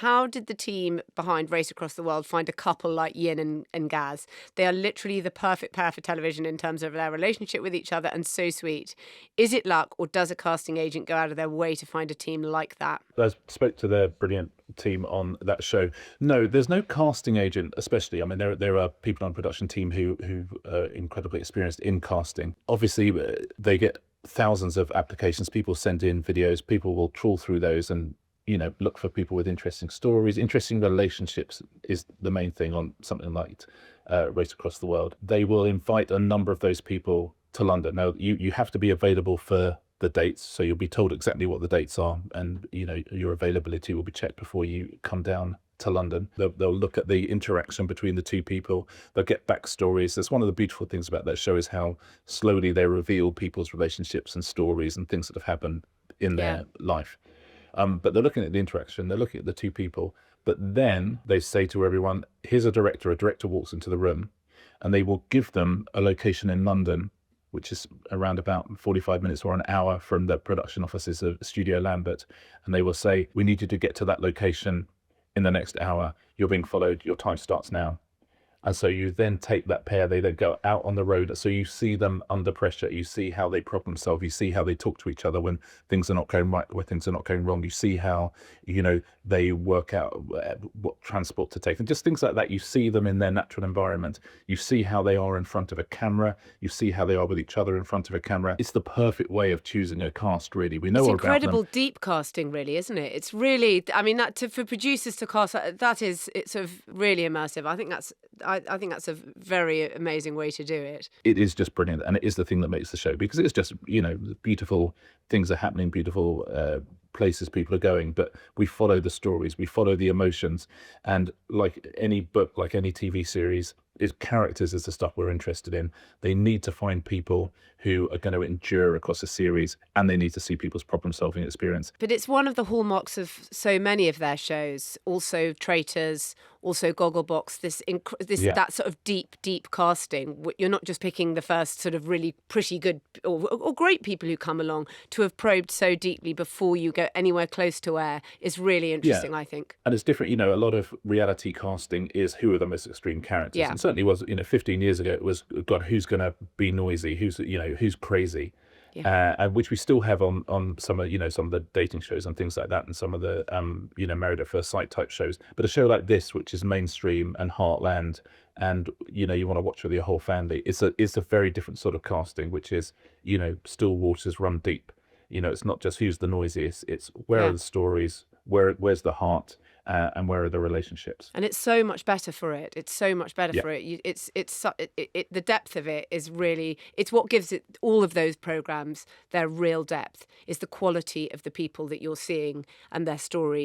how did the team behind Race Across the World find a couple like Yin and Gaz? They are literally the perfect pair for television in terms of their relationship with each other, and so sweet. Is it luck, or does a casting agent go out of their way to find a team like that? I spoke to their brilliant team on that show. No, there's no casting agent, especially. I mean, there are people on production team who are incredibly experienced in casting. Obviously, they get thousands of applications. People send in videos. People will trawl through those and look for people with interesting stories. Interesting relationships is the main thing on something like Race Across the World. They will invite a number of those people to London. Now, you have to be available for the dates, so you'll be told exactly what the dates are, and your availability will be checked before you come down to London. They'll look at the interaction between the two people. They'll get backstories. That's one of the beautiful things about that show, is how slowly they reveal people's relationships and stories and things that have happened in their life. But they're looking at the interaction, they're looking at the two people, but then they say to everyone, here's a director walks into the room, and they will give them a location in London, which is around about 45 minutes or an hour from the production offices of Studio Lambert. And they will say, we need you to get to that location in the next hour. You're being followed. Your time starts now. And so you then take that pair, they then go out on the road. So you see them under pressure. You see how they problem solve. You see how they talk to each other when things are not going right, when things are not going wrong. You see how, they work out what transport to take and just things like that. You see them in their natural environment. You see how they are in front of a camera. You see how they are with each other in front of a camera. It's the perfect way of choosing a cast, really. We know It's all about them. incredible deep casting, really, isn't it? It's really, I mean, for producers to cast, it's sort of really immersive. I think that's a very amazing way to do it. It is just brilliant, and it is the thing that makes the show, because it's just beautiful things are happening, beautiful places people are going, but we follow the stories, we follow the emotions, and like any book, like any TV series, characters is the stuff we're interested in. They need to find people who are going to endure across a series, and they need to see people's problem-solving experience. But it's one of the hallmarks of so many of their shows, also Traitors, also Gogglebox, that sort of deep casting. You're not just picking the first sort of really pretty good or great people who come along. To have probed so deeply before you go anywhere close to air is really interesting, I think. And it's different, a lot of reality casting is who are the most extreme characters. Yeah. And certainly was, 15 years ago, it was, God, who's going to be noisy? Who's crazy? Yeah. And which we still have on some of the dating shows and things like that, and some of the Married at First Sight type shows. But a show like this, which is mainstream and heartland, and you want to watch with your whole family, it's a very different sort of casting, which is still waters run deep. It's not just who's the noisiest. It's where are the stories, where's the heart, and where are the relationships. And it's so much better for it. It's so much better for it. The depth of it is really, it's what gives it, all of those programs, their real depth, is the quality of the people that you're seeing and their stories.